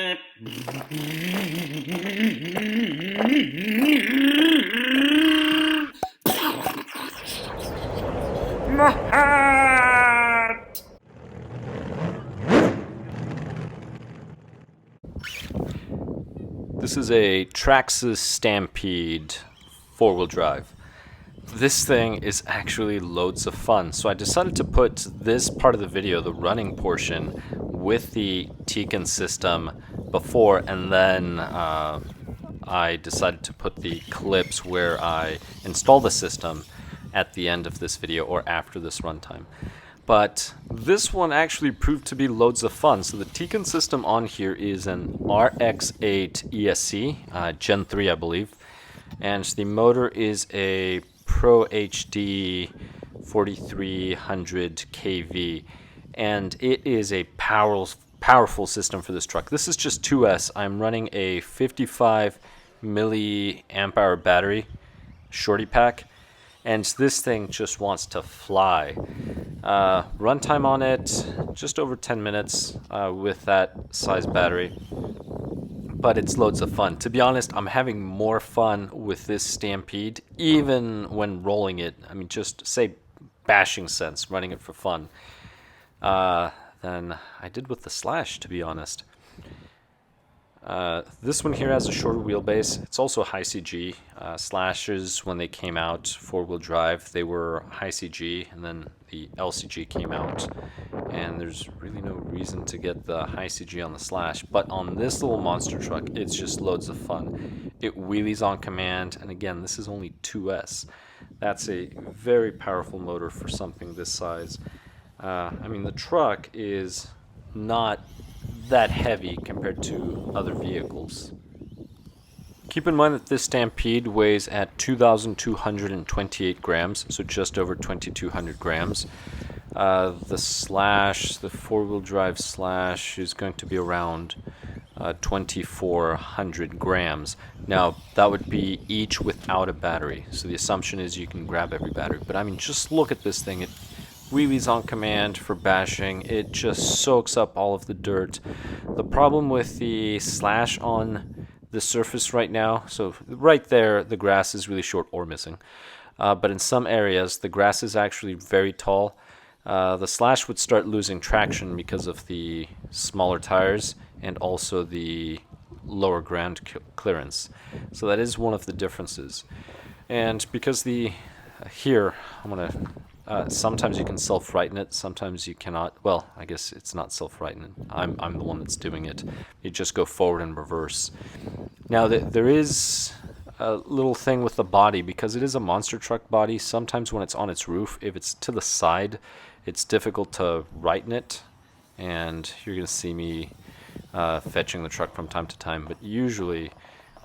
My hat! This is a Traxxas Stampede 4-wheel drive. This thing is actually loads of fun, so I decided to put this part of the video, the running portion, with the Tekin system before, and then I decided to put the clips where I install the system at the end of this video or after this runtime. But this one actually proved to be loads of fun. So the Tekin system on here is an RX8 ESC, Gen 3 I believe, and the motor is a ProHD 4300 kV, and it is a powerful system for this truck. This is just 2S. I'm running a 55 milliamp hour battery, shorty pack, and this thing just wants to fly. Runtime on it, just over 10 minutes with that size battery, but it's loads of fun. To be honest, I'm having more fun with this Stampede, even when rolling it. I mean, just say bashing sense, running it for fun, than I did with the Slash, to be honest. This one here has a shorter wheelbase. It's also high CG. Slashes, when they came out 4-wheel drive, they were high CG, and then the LCG came out, and there's really no reason to get the high CG on the Slash. But on this little monster truck, it's just loads of fun. It wheelies on command, and again, this is only 2S. That's a very powerful motor for something this size. I mean, the truck is not that heavy compared to other vehicles. Keep in mind that this Stampede weighs at 2,228 grams, so just over 2,200 grams. The Slash, the 4-wheel drive Slash, is going to be around 2,400 grams. Now, that would be each without a battery, so the assumption is you can grab every battery. But I mean, just look at this thing. It wheelies on command for bashing. It just soaks up all of the dirt. The problem with the Slash on the surface right now, so right there the grass is really short or missing, but in some areas the grass is actually very tall. The Slash would start losing traction because of the smaller tires and also the lower ground clearance. So that is one of the differences. And because here I'm gonna sometimes you can self-righten it, sometimes you cannot. Well, I guess it's not self-righten. I'm the one that's doing it. You just go forward and reverse. Now, there is a little thing with the body, because it is a monster truck body. Sometimes when it's on its roof, if it's to the side, it's difficult to righten it, and you're going to see me fetching the truck from time to time, but usually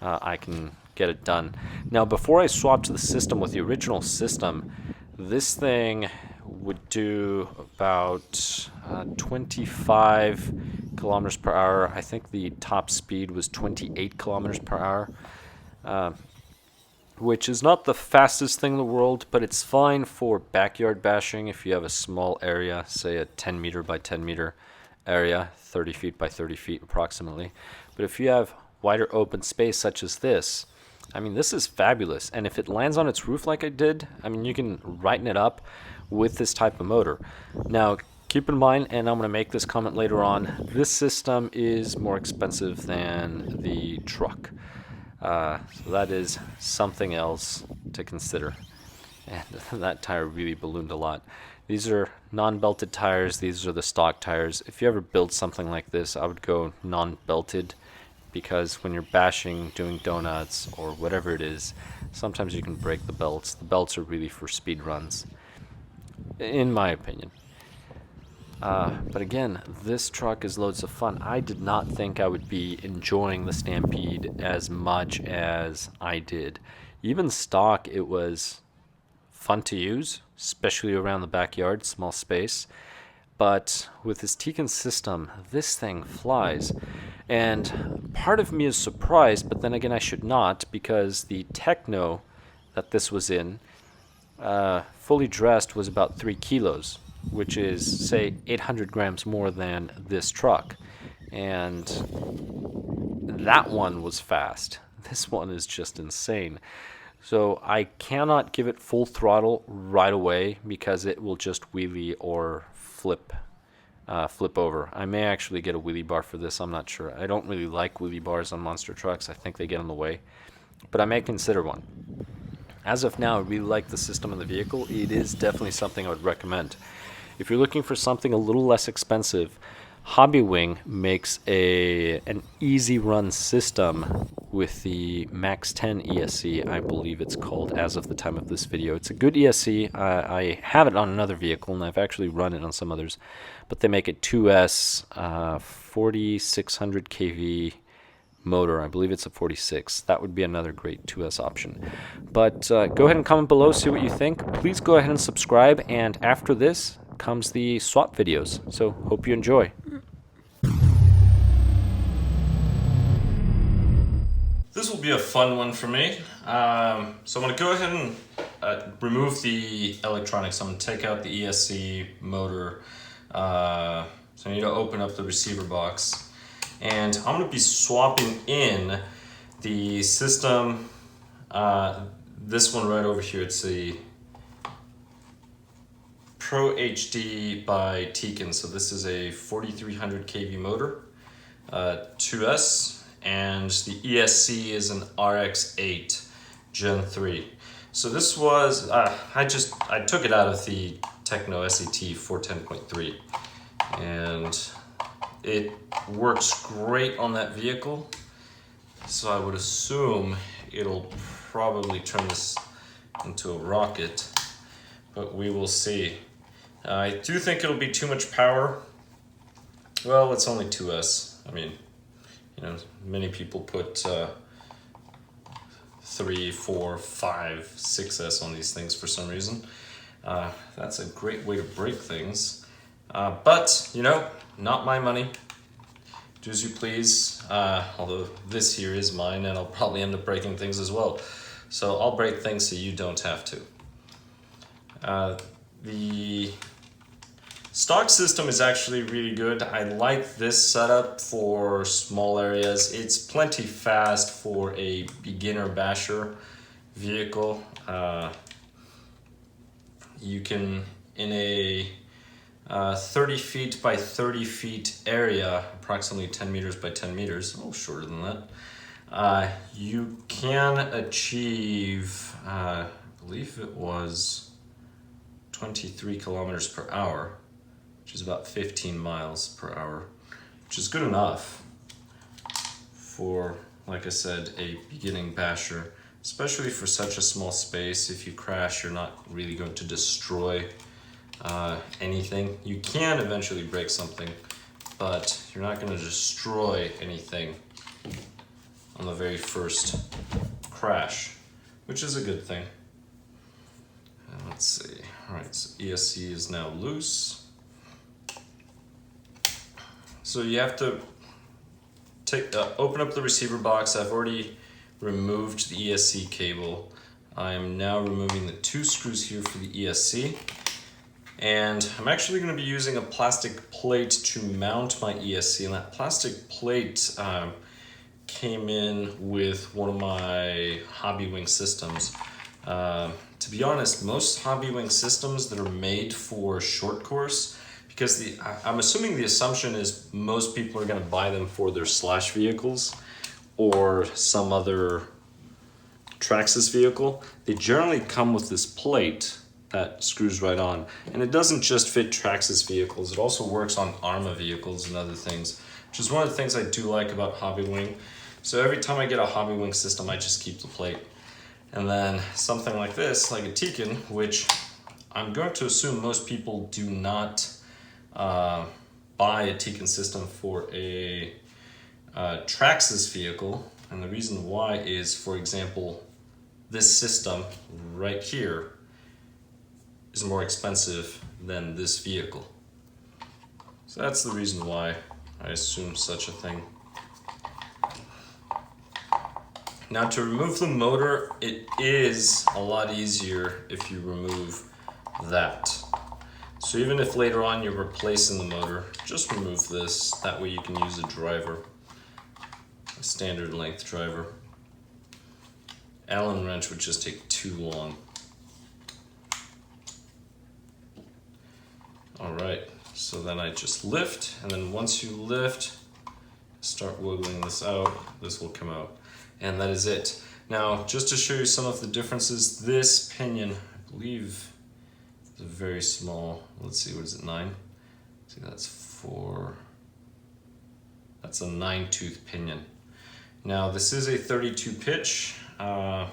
I can get it done. Now, before I swapped to the system with the original system, this thing would do about 25 kilometers per hour. I think the top speed was 28 kilometers per hour, which is not the fastest thing in the world, but it's fine for backyard bashing if you have a small area, say a 10 meter by 10 meter area, 30 feet by 30 feet approximately. But if you have wider open space such as this, I mean, this is fabulous. And if it lands on its roof like I did, I mean, you can righten it up with this type of motor. Now, keep in mind, and I'm going to make this comment later on, this system is more expensive than the truck. So that is something else to consider. And that tire really ballooned a lot. These are non-belted tires. These are the stock tires. If you ever build something like this, I would go non-belted, because when you're bashing, doing donuts, or whatever it is, sometimes you can break the belts. The belts are really for speed runs, in my opinion. But again, this truck is loads of fun. I did not think I would be enjoying the Stampede as much as I did. Even stock, it was fun to use, especially around the backyard, small space. But with this Tekin system, this thing flies. And part of me is surprised, but then again I should not, because the Techno that this was in, fully dressed, was about 3 kilos, which is, say, 800 grams more than this truck. And that one was fast. This one is just insane. So I cannot give it full throttle right away because it will just wheelie or flip over. I may actually get a wheelie bar for this, I'm not sure. I don't really like wheelie bars on monster trucks. I think they get in the way, but I may consider one. As of now, I really like the system in the vehicle. It is definitely something I would recommend. If you're looking for something a little less expensive, Hobbywig makes an easy run system with the Max 10 ESC, I believe it's called, as of the time of this video. It's a good ESC. I have it on another vehicle, and I've actually run it on some others, but they make it 2S, 4600 kV motor. I believe it's a 46. That would be another great 2S option. But go ahead and comment below, see what you think. Please go ahead and subscribe, and after this comes the swap videos. So hope you enjoy. This will be a fun one for me. So I'm going to go ahead and remove the electronics. I'm going to take out the ESC motor. So I need to open up the receiver box. And I'm going to be swapping in the system, this one right over here. It's the ProHD by Tekin. So this is a 4300 kV motor, 2S, and the ESC is an RX8 Gen 3. So this was, I took it out of the Techno SET 410.3, and it works great on that vehicle, so I would assume it'll probably turn this into a rocket, but we will see. I do think it'll be too much power. Well, it's only 2S. I mean, you know, many people put 3, 4, 5, 6S on these things for some reason. That's a great way to break things. But, you know, not my money. Do as you please. Although this here is mine, and I'll probably end up breaking things as well. So I'll break things so you don't have to. The stock system is actually really good. I like this setup for small areas. It's plenty fast for a beginner basher vehicle. You can, in a 30 feet by 30 feet area, approximately 10 meters by 10 meters, a little shorter than that, you can achieve, I believe it was 23 kilometers per hour, which is about 15 miles per hour, which is good enough for, like I said, a beginning basher, especially for such a small space. If you crash, you're not really going to destroy anything. You can eventually break something, but you're not going to destroy anything on the very first crash, which is a good thing. Let's see. Alright, so ESC is now loose. So you have to open up the receiver box. I've already removed the ESC cable. I am now removing the 2 screws here for the ESC. And I'm actually going to be using a plastic plate to mount my ESC, and that plastic plate came in with one of my Hobbywig systems. To be honest, most Hobbywig systems that are made for short course, because I'm assuming the assumption is most people are going to buy them for their slash vehicles or some other Traxxas vehicle, they generally come with this plate that screws right on. And it doesn't just fit Traxxas vehicles, it also works on Arma vehicles and other things, which is one of the things I do like about Hobbywig. So every time I get a Hobbywig system, I just keep the plate. And then something like this, like a Tekin, which I'm going to assume most people do not buy a Tekin system for a Traxxas vehicle. And the reason why is, for example, this system right here is more expensive than this vehicle. So that's the reason why I assume such a thing. Now, to remove the motor, it is a lot easier if you remove that. So even if later on you're replacing the motor, just remove this. That way you can use a driver. standard length driver. Allen wrench would just take too long. All right, so then I just lift, and then once you lift, start wiggling this out, this will come out. And that is it. Now, just to show you some of the differences, this pinion, I believe, is very small. Let's see, what is it, 9? See, that's 4. That's a 9-tooth pinion. Now, this is a 32 pitch. Part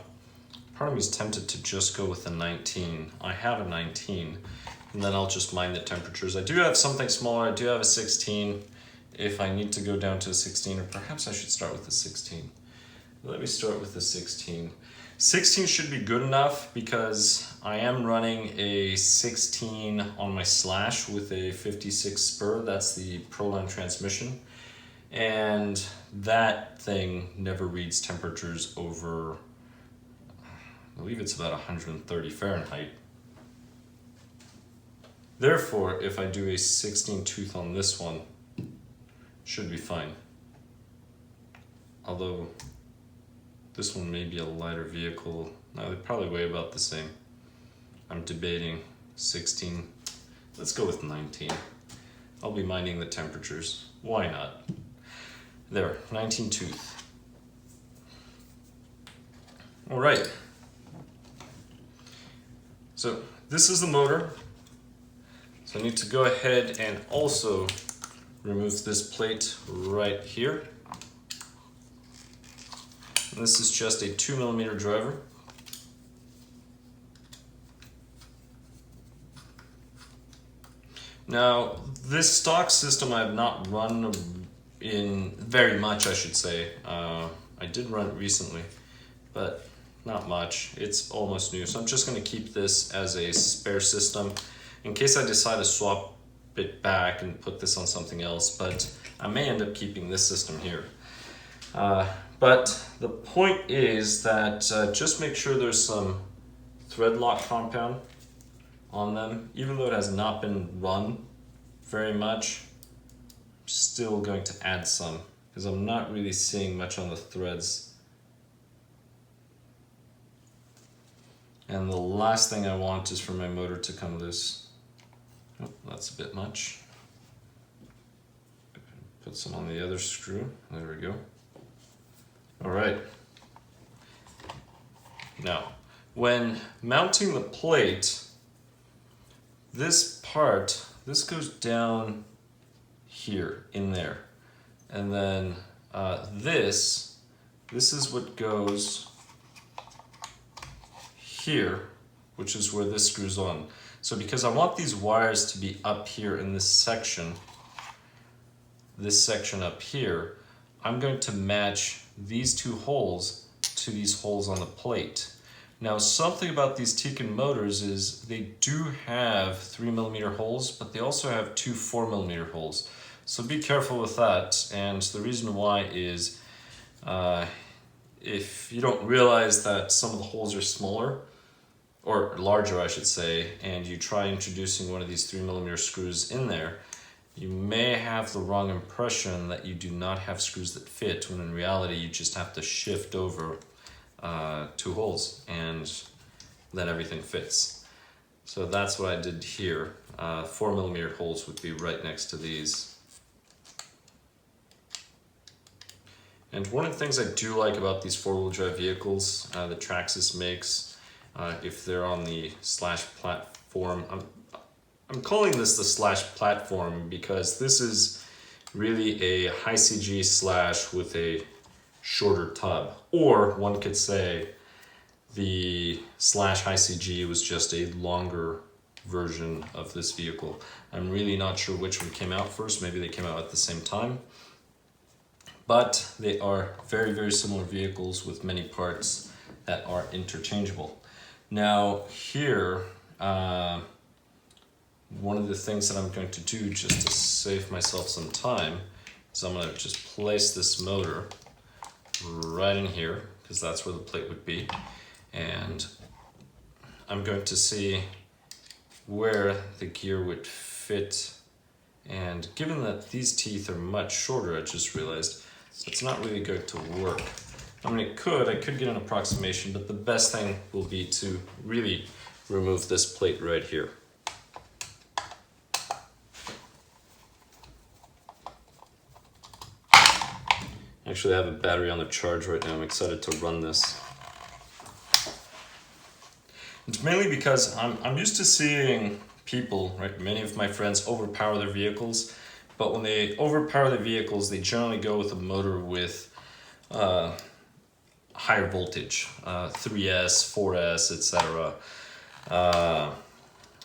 of me is tempted to just go with a 19. I have a 19, and then I'll just mind the temperatures. I do have something smaller. I do have a 16 if I need to go down to a 16, or perhaps I should start with a 16. Let me start with the 16. 16 should be good enough because I am running a 16 on my slash with a 56 spur. That's the Proline transmission. And that thing never reads temperatures over, I believe it's about 130 Fahrenheit. Therefore, if I do a 16 tooth on this one, should be fine. Although, this one may be a lighter vehicle. No, they probably weigh about the same. I'm debating 16. Let's go with 19. I'll be minding the temperatures. Why not? There, 19 tooth. All right. So this is the motor. So I need to go ahead and also remove this plate right here. And this is just a 2mm driver. Now, this stock system I have not run in very much, I should say. I did run it recently, but not much. It's almost new, so I'm just going to keep this as a spare system in case I decide to swap it back and put this on something else, but I may end up keeping this system here. But the point is that just make sure there's some thread lock compound on them. Even though it has not been run very much, I'm still going to add some because I'm not really seeing much on the threads. And the last thing I want is for my motor to come loose. Oh, that's a bit much. Put some on the other screw. There we go. All right. Now, when mounting the plate, this part, this goes down here, in there. And then this is what goes here, which is where this screws on. So because I want these wires to be up here in this section up here, I'm going to match these two holes to these holes on the plate. Now, something about these Tekin motors is they do have 3mm holes, but they also have two 4mm holes. So be careful with that. And the reason why is if you don't realize that some of the holes are smaller, or larger I should say, and you try introducing one of these 3mm screws in there, you may have the wrong impression that you do not have screws that fit, when in reality you just have to shift over two holes and then everything fits. So that's what I did here. 4mm holes would be right next to these. And one of the things I do like about these four-wheel drive vehicles that Traxxas makes, if they're on the slash platform, I'm calling this the slash platform because this is really a high CG slash with a shorter tub. Or one could say the slash high CG was just a longer version of this vehicle. I'm really not sure which one came out first. Maybe they came out at the same time. But they are very, very similar vehicles with many parts that are interchangeable. Now here, one of the things that I'm going to do just to save myself some time is I'm going to just place this motor right in here because that's where the plate would be, and I'm going to see where the gear would fit. And given that these teeth are much shorter, I just realized So it's not really going to work. I mean, I could get an approximation, but the best thing will be to really remove this plate right here. Actually, I have a battery on the charge right now. I'm excited to run this. It's mainly because I'm used to seeing people, right, many of my friends overpower their vehicles, but when they overpower their vehicles, they generally go with a motor with higher voltage, 3S, 4S, etc.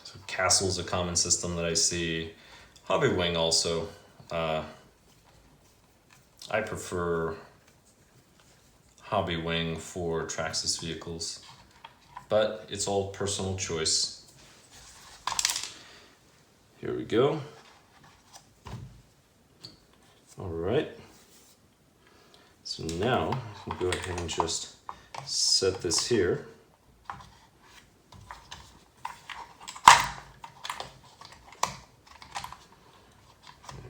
So Castle's a common system that I see. Hobbywig also. I prefer Hobbywig for Traxxas vehicles, but it's all personal choice. Here we go. All right. So now I can go ahead and just set this here.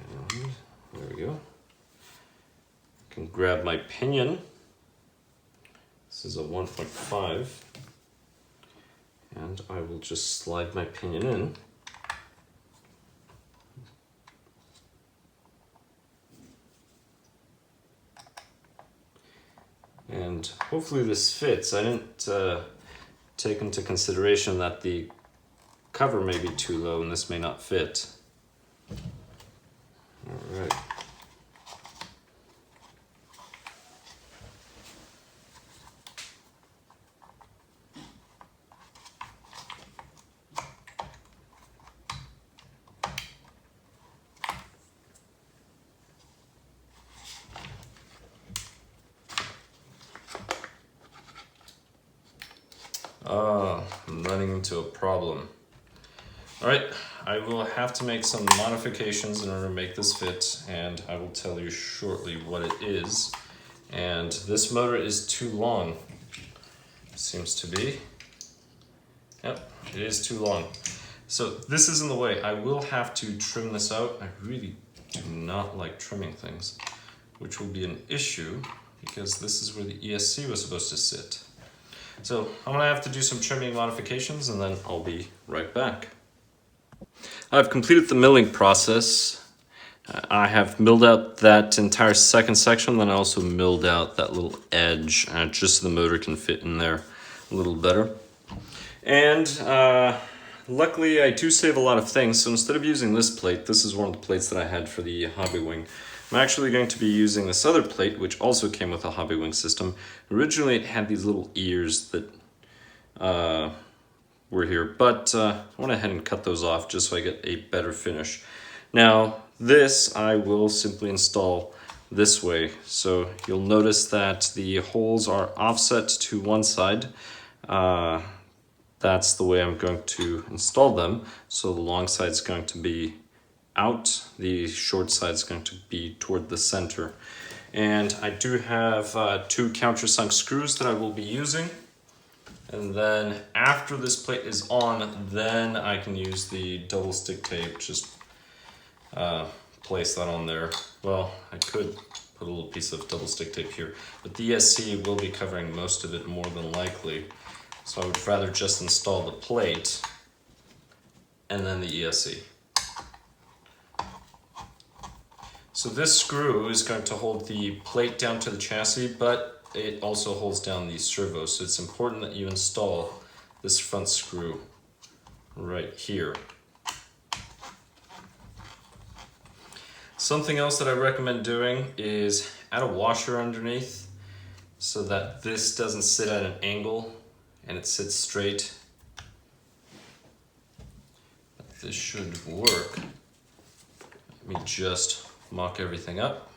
And there we go. I can grab my pinion. This is a 1.5. And I will just slide my pinion in. And hopefully this fits. I didn't take into consideration that the cover may be too low and this may not fit. All right. I'm running into a problem. Alright, I will have to make some modifications in order to make this fit, and I will tell you shortly what it is. And this motor is too long, seems to be. Yep, it is too long. So this is in the way. I will have to trim this out. I really do not like trimming things, which will be an issue because this is where the ESC was supposed to sit. So I'm gonna have to do some trimming modifications and then I'll be right back. I've completed the milling process. I have milled out that entire second section, then I also milled out that little edge just so the motor can fit in there a little better. And luckily I do save a lot of things, so instead of using this plate, this is one of the plates that I had for the Hobbywig. I'm actually going to be using this other plate, which also came with a Hobbywig system. Originally it had these little ears that were here, but I went ahead and cut those off just so I get a better finish. Now this I will simply install this way. So you'll notice that the holes are offset to one side. That's the way I'm going to install them. So the long side is going to be out, the short side is going to be toward the center. And I do have 2 countersunk screws that I will be using. And then after this plate is on, then I can use the double stick tape, just place that on there. Well, I could put a little piece of double stick tape here, but the ESC will be covering most of it more than likely. So I would rather just install the plate and then the ESC. So this screw is going to hold the plate down to the chassis, but it also holds down the servo. So it's important that you install this front screw right here. Something else that I recommend doing is add a washer underneath so that this doesn't sit at an angle and it sits straight. This should work. Let me just mock everything up.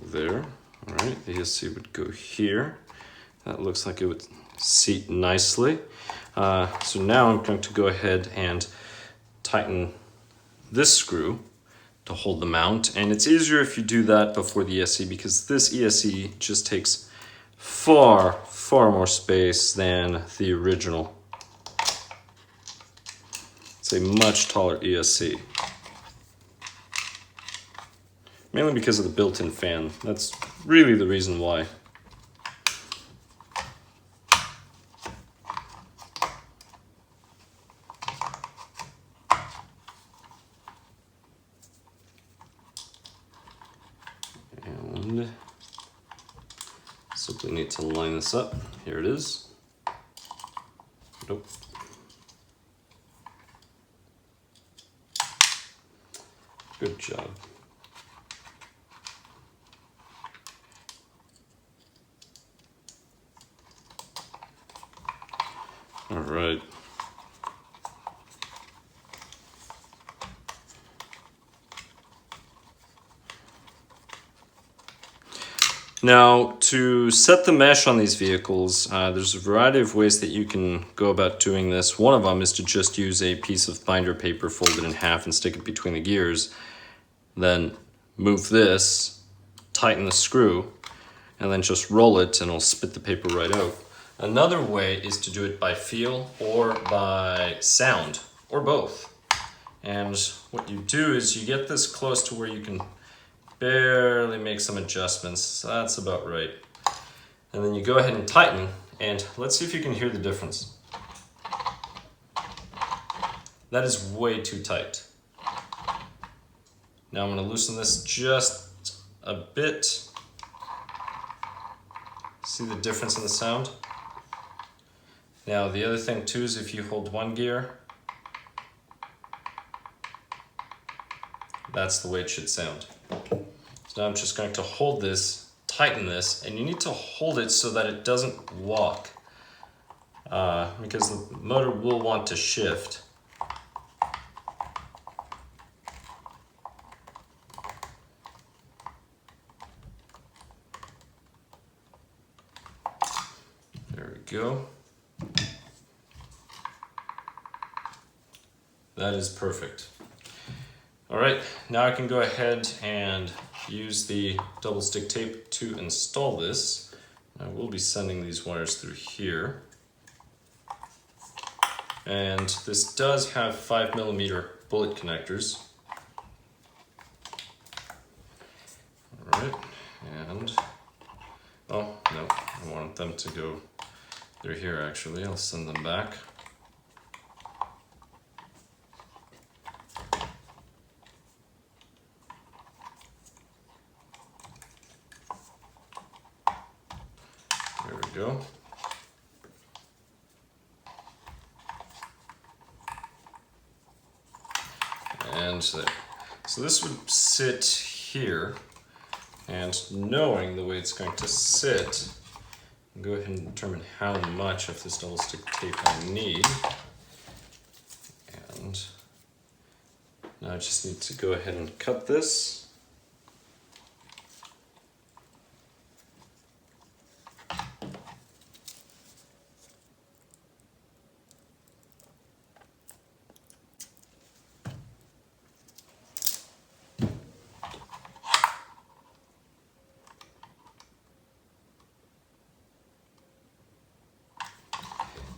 There, all right, the ESC would go here. That looks like it would seat nicely. So now I'm going to go ahead and tighten this screw to hold the mount. And it's easier if you do that before the ESC because this ESC just takes far more space than the original. It's a much taller ESC. Mainly because of the built-in fan. That's really the reason why. And simply need to line this up. Here it is. Nope. Good job. All right. Now, to set the mesh on these vehicles, there's a variety of ways that you can go about doing this. One of them is to just use a piece of binder paper, fold it in half, and stick it between the gears. Then move this, tighten the screw, and then just roll it and it'll spit the paper right out. Another way is to do it by feel or by sound, or both. And what you do is you get this close to where you can barely make some adjustments. That's about right. And then you go ahead and tighten, and let's see if you can hear the difference. That is way too tight. Now I'm going to loosen this just a bit. See the difference in the sound? Now the other thing too is if you hold one gear, that's the way it should sound. So now I'm just going to hold this, tighten this, and you need to hold it so that it doesn't walk, because the motor will want to shift. There we go. That is perfect. All right, now I can go ahead and use the double stick tape to install this. I will be sending these wires through here. And this does have 5mm bullet connectors. All right, and, oh, no, I want them to go, they're here actually, I'll send them back. There we go. And there. So this would sit here, and knowing the way it's going to sit, I'll go ahead and determine how much of this double stick tape I need. And now I just need to go ahead and cut this.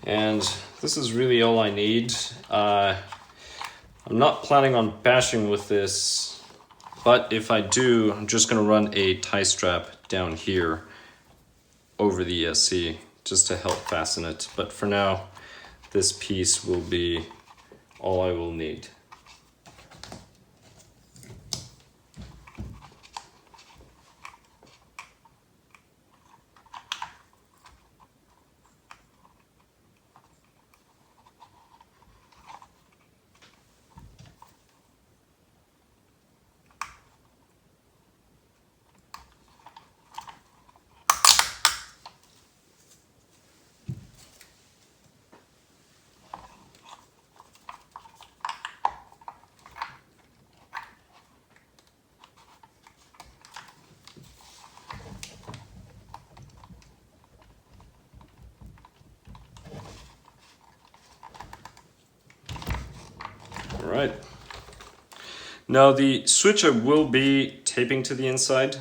And this is really all I need. I'm not planning on bashing with this, but if I do, I'm just going to run a tie strap down here over the ESC just to help fasten it. But for now, this piece will be all I will need. All right. Now the switch I will be taping to the inside.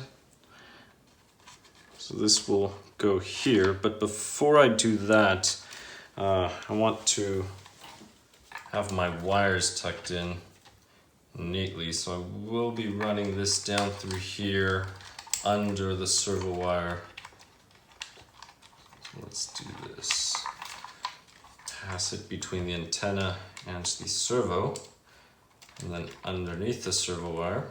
So this will go here, but before I do that, I want to have my wires tucked in neatly, so I will be running this down through here under the servo wire. So let's do this. Pass it between the antenna and the servo, and then underneath the servo wire.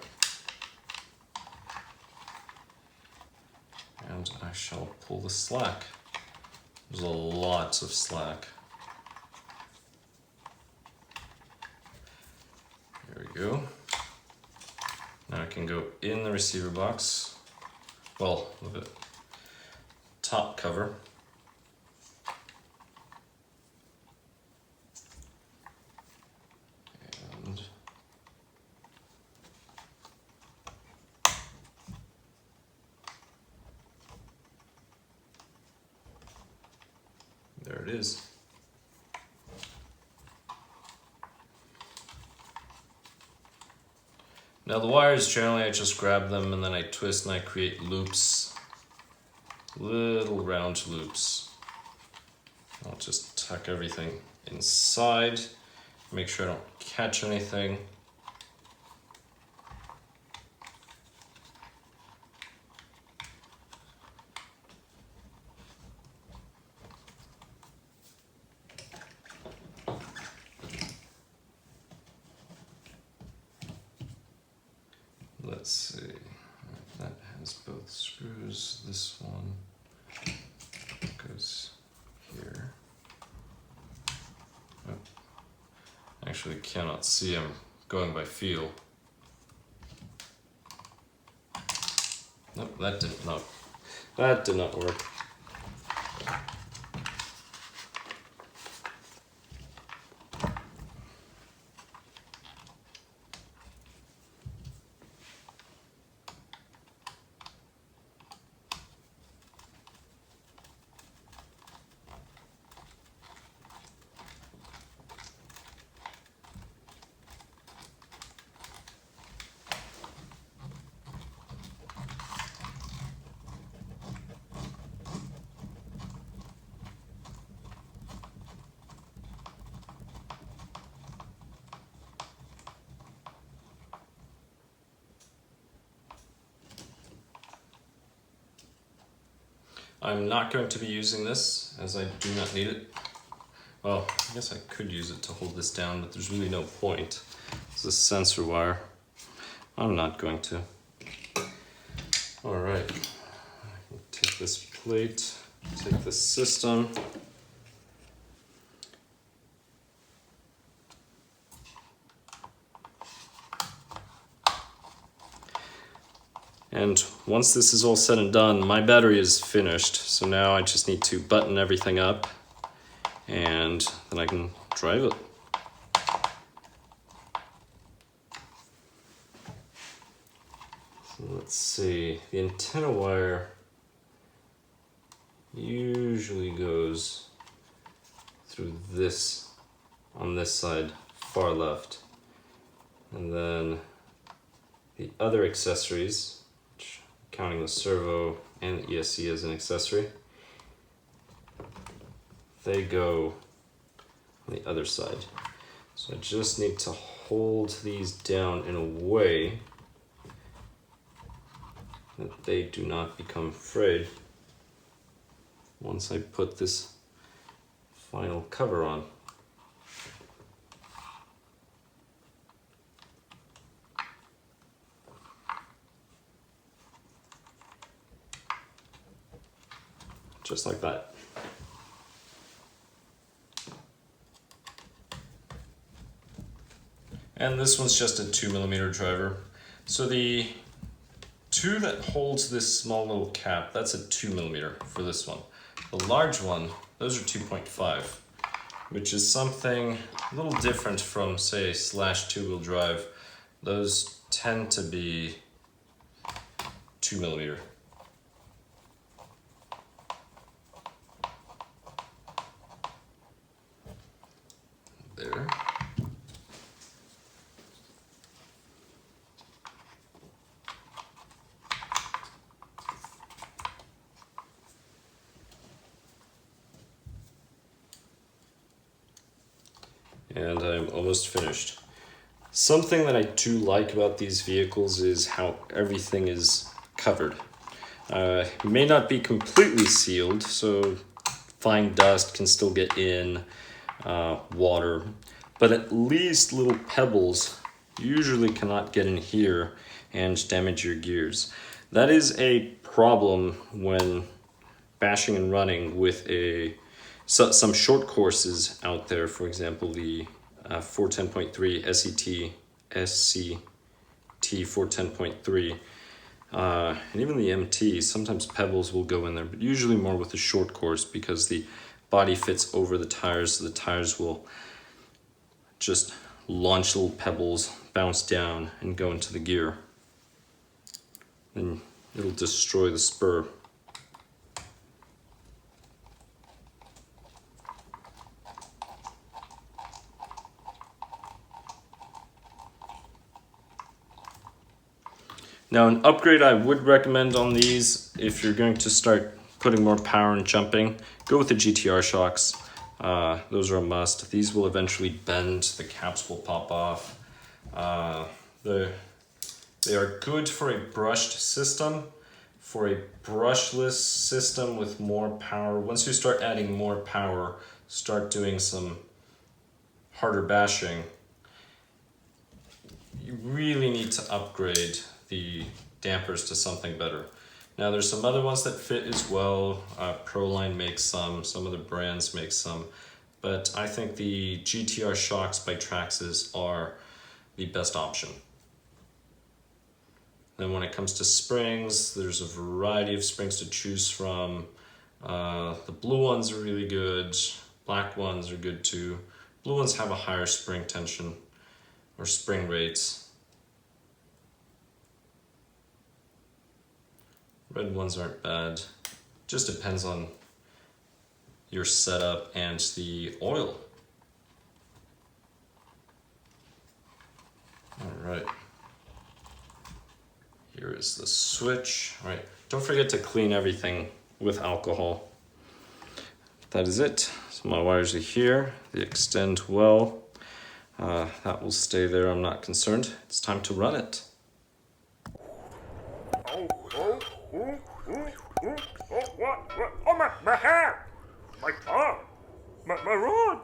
And I shall pull the slack. There's a lot of slack. There we go. Now I can go in the receiver box. Well, the top cover. And there it is. Now the wires, generally I just grab them and then I twist and I create loops, little round loops. I'll just tuck everything inside, make sure I don't catch anything. Let's see, that has both screws. This one goes here. Oh. Actually cannot see, I'm going by feel. Nope, that did not work. I'm not going to be using this as I do not need it. Well, I guess I could use it to hold this down, but there's really no point. It's a sensor wire. I'm not going to. All right, take this plate, take this system. And once this is all said and done, my battery is finished. So now I just need to button everything up and then I can drive it. So let's see, the antenna wire usually goes through this, on this side, far left. And then the other accessories, counting the servo and the ESC as an accessory, they go on the other side. So I just need to hold these down in a way that they do not become frayed once I put this final cover on. Just like that. And this one's just a 2mm driver. So the two that holds this small little cap, that's a 2mm for this one. The large one, those are 2.5, which is something a little different from, say, a slash two-wheel drive. Those tend to be 2mm. There. And I I'm almost finished. Something that I do like about these vehicles is how everything is covered. It may not be completely sealed, so fine dust can still get in, water, but at least little pebbles usually cannot get in here and damage your gears. That is a problem when bashing and running with some short courses out there. For example, the 410.3 SCT 410.3, and even the MT. Sometimes pebbles will go in there, but usually more with the short course because the body fits over the tires, so the tires will just launch little pebbles, bounce down, and go into the gear. And it'll destroy the spur. Now, an upgrade I would recommend on these, if you're going to start putting more power and jumping, go with the Gtr Shocks. Those are a must. These will eventually bend, the caps will pop off. They are good for a brushed system. For a brushless system with more power, once you start adding more power, start doing some harder bashing, you really need to upgrade the dampers to something better. Now there's some other ones that fit as well. Proline makes some other brands make some, but I think the Gtr Shocks by Traxxas are the best option. Then when it comes to springs, there's a variety of springs to choose from. The blue ones are really good, black ones are good too. Blue ones have a higher spring tension or spring rates. Red ones aren't bad. Just depends on your setup and the oil. All right. Here is the switch. All right. Don't forget to clean everything with alcohol. That is it. So my wires are here. They extend well. That will stay there. I'm not concerned. It's time to run it. Oh, what? Oh, my hair! My car! My rod!